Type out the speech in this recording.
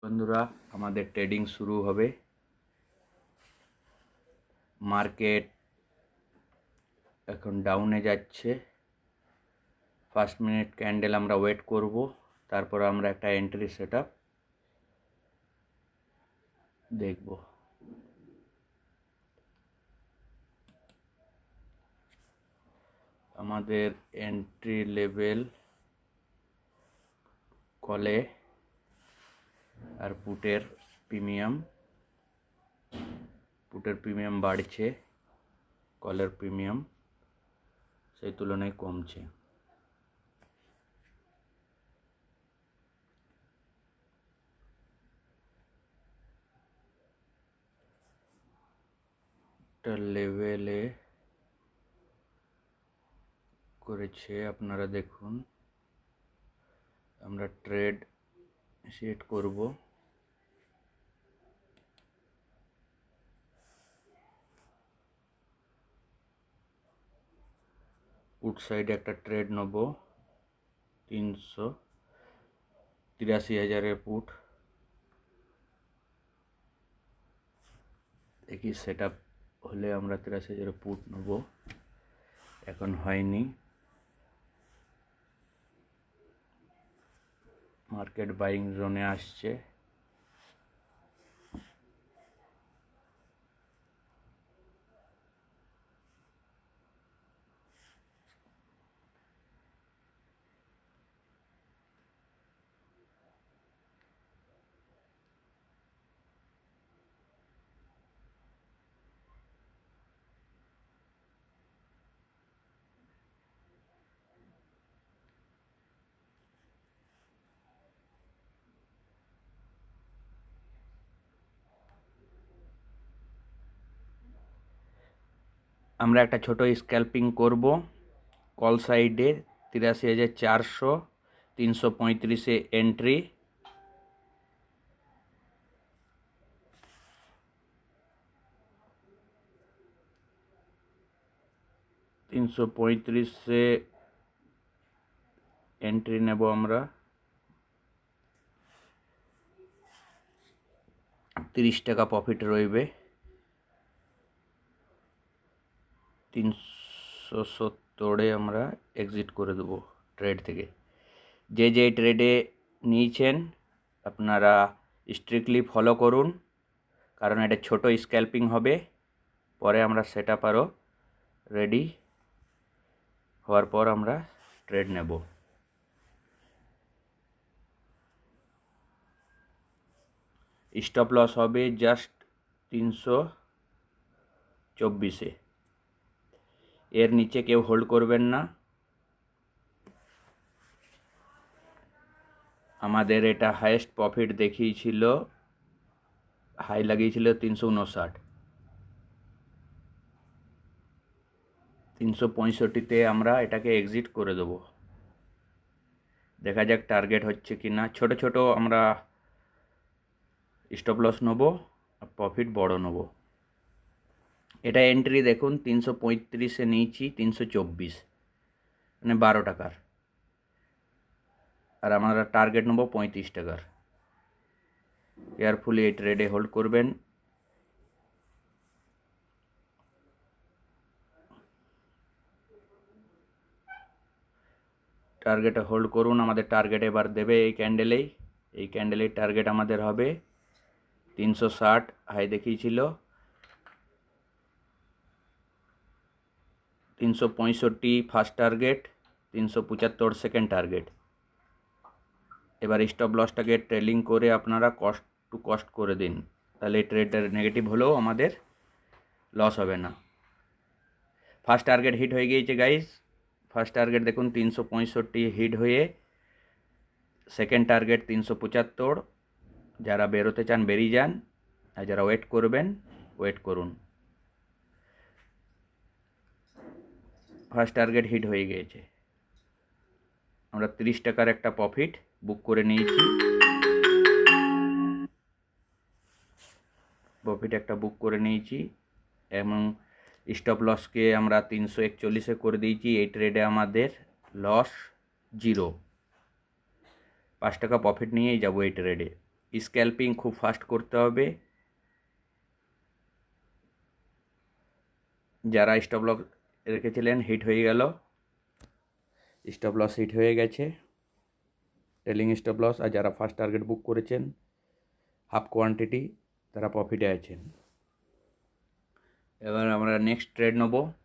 বন্ধুরা, আমাদের ট্রেডিং শুরু হবে। মার্কেট এখন ডাউনে যাচ্ছে। 1 মিনিট ক্যান্ডেল আমরা ওয়েট করব, তারপর আমরা একটা এন্ট্রি সেটআপ দেখব। আমাদের এন্ট্রি লেভেল কলে আর পুটের প্রিমিয়াম বাড়ছে, কলের প্রিমিয়াম সেই তুলনায় কমছে। একটা লেভেলে করেছে, আপনারা দেখুন। আমরা ট্রেড সেট করব। পুট সাইডে একটা ট্রেড নেব 383,000-এর পুট। দেখি সেট আপ হলে আমরা 83,000-এর পুট নেব, এখন হয়নি। মার্কেট বাইং জোনে আসছে। আমরা একটা ছোট স্ক্যাল্পিং করব। কল সাইডে 83,400, 335-এ এন্ট্রি। $335-এ এন্ট্রি নেব আমরা। 30 টাকা প্রফিট রইবে। 370-এ আমরা এক্সিট করে দেব ট্রেড থেকে। যে ট্রেডে নিয়েছেন আপনারা স্ট্রিক্টলি ফলো করুন, কারণ এটা ছোট স্ক্যাল্পিং হবে। পরে আমরা সেট আপ আরও রেডি হওয়ার পর আমরা ট্রেড নেব। স্টপ লস হবে জাস্ট 324-এ। এর নিচে কেউ হোল্ড করবেন না। আমাদের এটা হাইয়েস্ট প্রফিট দেখিয়েছিল, হাই লাগিয়েছিল 359। 365-তে আমরা এটাকে এক্সিট করে দেব। দেখা যাক টার্গেট হচ্ছে কি না। ছোট ছোট আমরা স্টপ লস নেব আর প্রফিট বড় নেব। এটা এন্ট্রি দেখুন 335-এ নিয়েছি 324, মানে 12 টাকার। আর আমরা টার্গেট নেব 35 টাকার। কেয়ারফুলি এই ট্রেডে হোল্ড করবেন। টার্গেটে হোল্ড করুন। আমাদের টার্গেট এবার দেবে এই ক্যান্ডেলেই টার্গেট আমাদের হবে 360 হাই দেখিয়েছিল। 365 ফার্স্ট টার্গেট, 375 সেকেন্ড টার্গেট। এবার স্টপ লসটাকে ট্রেলিং করে আপনারা কস্ট টু কস্ট করে দিন, তাহলে এই ট্রেডের নেগেটিভ হলেও আমাদের লস হবে না। ফার্স্ট টার্গেট হিট হয়ে গিয়েছে গাইস। ফার্স্ট টার্গেট দেখুন 365 হিট হয়ে, সেকেন্ড টার্গেট 375। যারা বেরোতে চান বেরিয়ে যান, আর যারা ওয়েট করবেন ওয়েট করুন। ফার্স্ট টার্গেট হিট হয়ে গিয়েছে। আমরা 30 টাকার একটা প্রফিট বুক করে নিয়েছি। এবং স্টপ লসকে আমরা 341-এ করে দিয়েছি। এই ট্রেডে আমাদের লস 0। 5 টাকা প্রফিট নিয়েই যাব এই ট্রেডে। স্ক্যাল্পিং খুব ফাস্ট করতে হবে। যারা স্টপ লস রেখেছিলেন হিট হয়ে গেল, স্টপ লস হিট হয়ে গেছে, ট্রেলিং স্টপ লস। আর যারা ফার্স্ট টার্গেট বুক করেছেন হাফ কোয়ান্টিটি, তারা প্রফিটে আছেন। এবার আমরা নেক্সট ট্রেড নেব।